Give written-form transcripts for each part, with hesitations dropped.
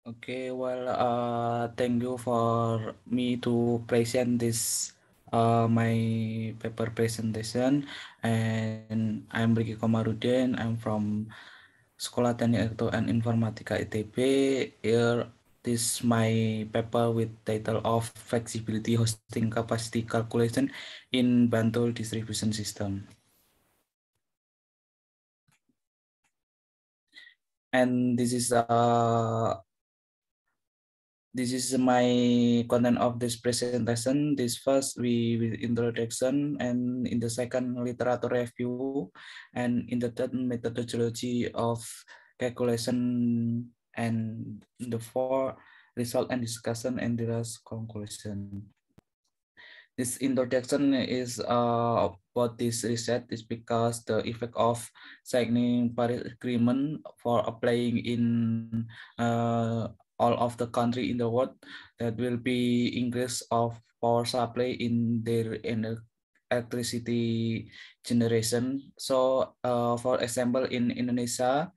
Okay, well, thank you for me to present this my paper presentation, and I'm Ricky Komarudin. I'm from Sekolah Teknik Elektro and Informatika ITB. Here, this my paper with title of Flexibility Hosting Capacity Calculation in Bantul Distribution System. And this is my content of this presentation. This first we with introduction, and in the second literature review, and in the third methodology of calculation, and the fourth result and discussion, and the last conclusion. This introduction is about this research is because the effect of signing Paris Agreement for applying in all of the country in the world, that will be increase of power supply in their electricity generation. So, for example, in Indonesia,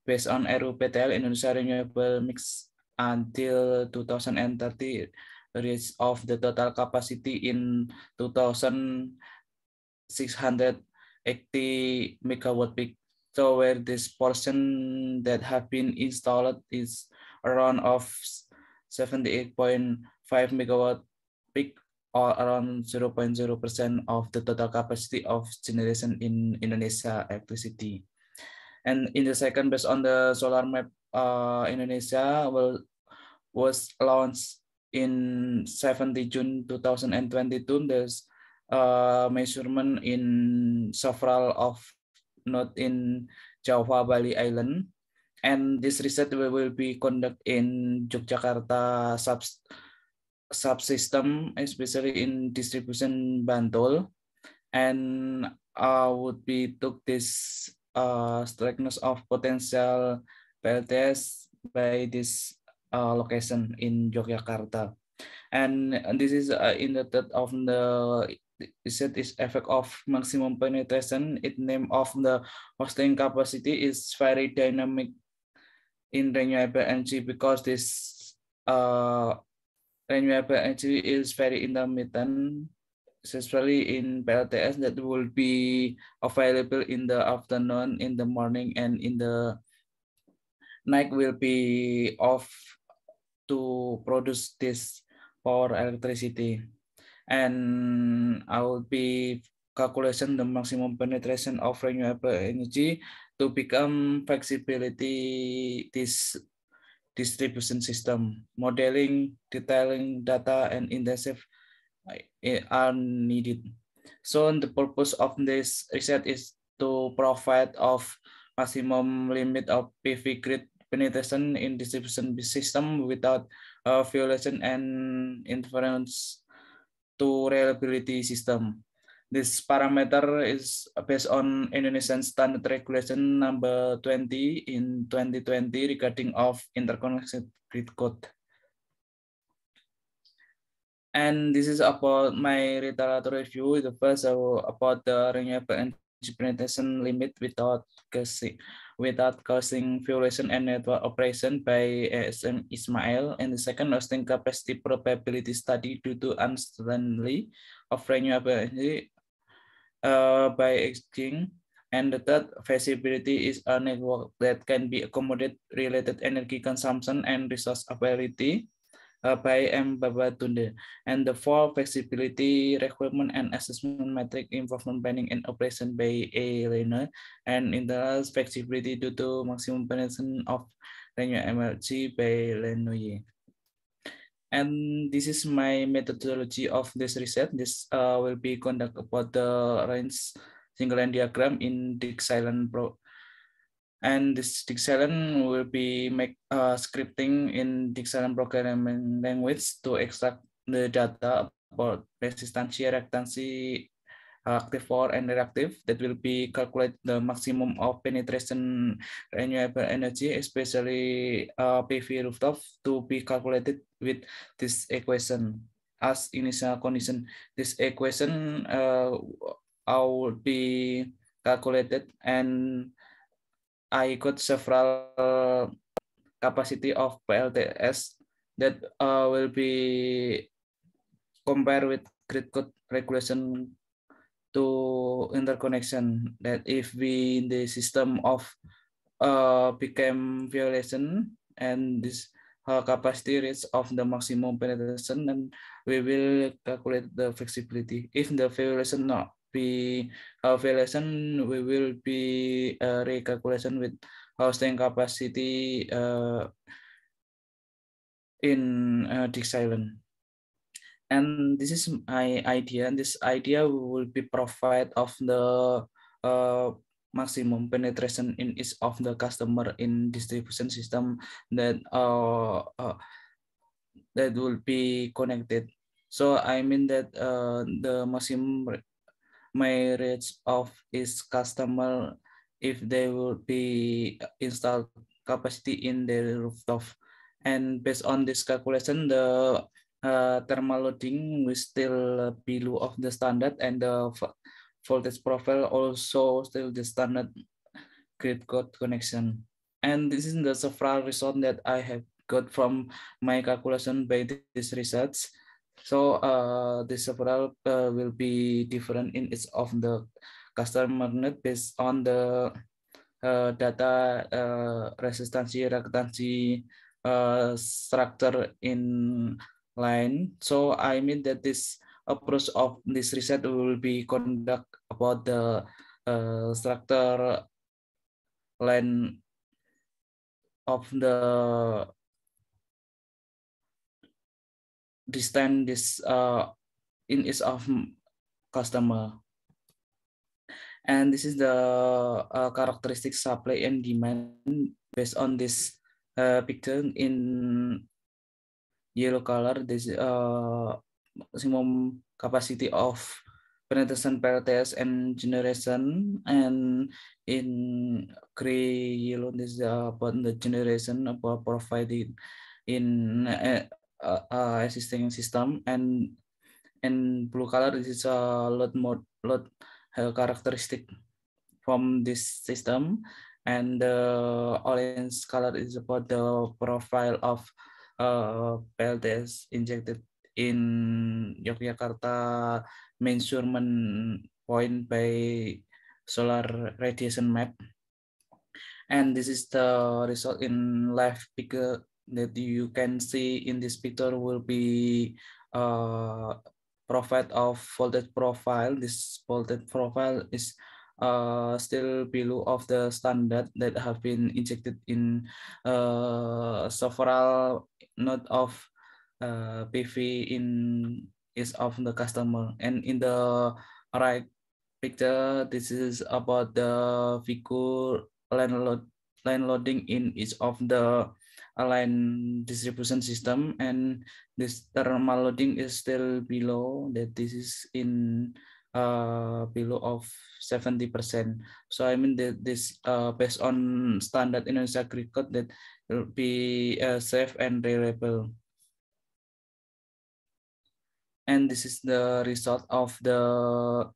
based on RUPTL, Indonesia Renewable Mix until 2030 reach of the total capacity in 2,680 megawatt peak. So where this portion that have been installed is around of 78.5 megawatt peak, or around 0.0% of the total capacity of generation in Indonesia electricity. And in the second, based on the solar map, Indonesia was launched in 70 June 2022. There's measurement in several of node in Java, Bali Island. And this research will be conducted in Yogyakarta subsystem, especially in distribution Bantul. And would be took this strictness of potential PLTS by this location in Yogyakarta. And this is in the third of the set is effect of maximum penetration. It name of the hosting capacity is very dynamic in renewable energy, because this renewable energy is very intermittent, especially in PLTS, that will be available in the afternoon, in the morning, and in the night will be off to produce this power electricity. And I will be calculation the maximum penetration of renewable energy to become flexibility this distribution system. Modeling, detailing data, and intensive are needed. So the purpose of this research is to provide of maximum limit of PV grid penetration in distribution system without violation and interference to reliability system. This parameter is based on Indonesian Standard Regulation number 20 in 2020 regarding of interconnected grid code. And this is about my literature review. The first about the renewable energy penetration limit without causing violation and network operation by ASM Ismail. And the second, hosting capacity probability study due to uncertainty of renewable energy by exchange. And the third, feasibility is a network that can be accommodate related energy consumption and resource availability by M. Babatunde. And the four, flexibility requirement and assessment metric involvement planning and operation by A. Lena. And in the last, flexibility due to maximum penetration of renewable energy by Lenoye. And this is my methodology of this research. This will be conduct about the range single line diagram in Dick's-Island Pro. And this Dick's-Island will be make scripting in Dick's-Island programming language to extract the data about resistance, reactancy, active power, and reactive, that will be calculate the maximum of penetration renewable energy, especially PV rooftop, to be calculated with this equation as initial condition. This equation will be calculated, and I got several capacity of PLTS that will be compared with grid code regulation to interconnection, that if we the system of became violation and this capacity rates of the maximum penetration, and we will calculate the flexibility. If the violation not be violation, we will be recalculation with hosting capacity in Dix Island. And this is my idea. And this idea will be provide of the maximum penetration in each of the customer in distribution system that that will be connected. So I mean that the maximum marriage of each customer, if they will be installed capacity in their rooftop, and based on this calculation, the thermal loading will still below of the standard, and the voltage profile also still the standard grid code connection. And this is the several result that I have got from my calculation by this research. So the several will be different in each of the customer need based on the data resistance, reactancy structure in line. So I mean that this approach of this research will be conduct about the structure line of the distance this in each of customer. And this is the characteristic supply and demand based on this picture in yellow color. This maximum capacity of penetration PLTS and generation, and in gray yellow this is about the generation about provided in existing system, and in blue color this is a load characteristic from this system, and the orange color is about the profile of PLTS injected in Yogyakarta measurement point by solar radiation map. And this is the result in live figure that you can see in this picture will be profile of voltage profile. This voltage profile is still below of the standard that have been injected in several node of PV in each of the customer. And in the right picture, this is about the figure line loading in each of the line distribution system, and this thermal loading is still below that. This is in below of 70%. So I mean that this based on standard Indonesia grid code that will be safe and reliable. And this is the result of the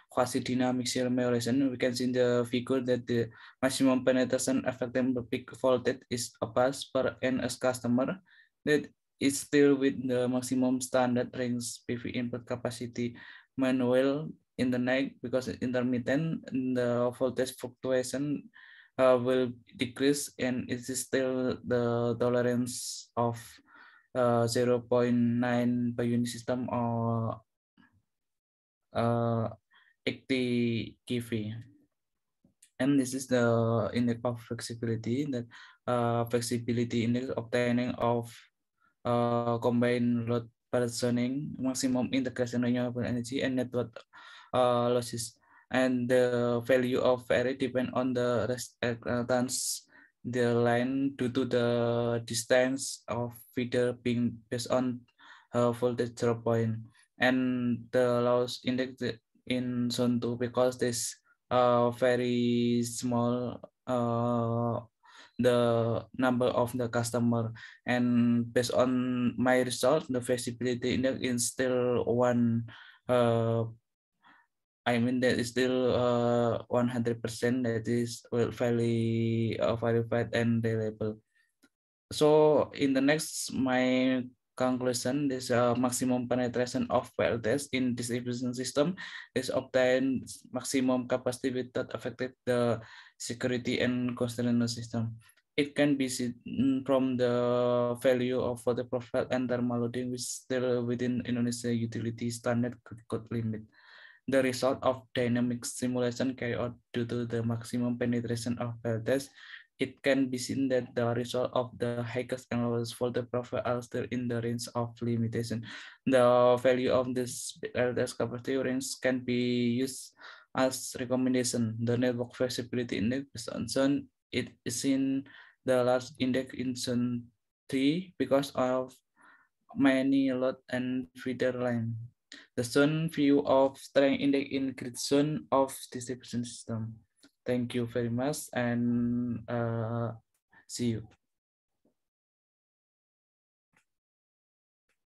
quasi-dynamic simulation. We can see in the figure that the maximum penetration affecting the peak voltage is a pass per NS customer that is still with the maximum standard range PV input capacity manual in the night, because intermittent the voltage fluctuation will decrease, and it is still the tolerance of 0.9 per unit system or 80 kV. And this is the index of flexibility, that flexibility index obtaining of combined load partitioning, maximum integration renewable energy, and network losses. And the value of vary depend on the reactance the line due to the distance of feeder being based on voltage 0 point, and the loss index in zone 2 because this very small the number of the customer. And based on my result, the feasibility index is still one I mean that is still 100% that is well, very verified and reliable. So in the next, my conclusion, this maximum penetration of PLTS in distribution system is obtained maximum capacity without affected the security and constraint system. It can be seen from the value of water profile and thermal loading, which still within Indonesia utility standard code limit. The result of dynamic simulation carried out due to the maximum penetration of PLTS, it can be seen that the result of the highest and lowest voltage profile are still in the range of limitation. The value of this LTS capacity range can be used as recommendation. The network flexibility index is on it is in the last index in zone 3 because of many load and feeder line. The zone view of strength index in grid zone of distribution system. Thank you very much and see you.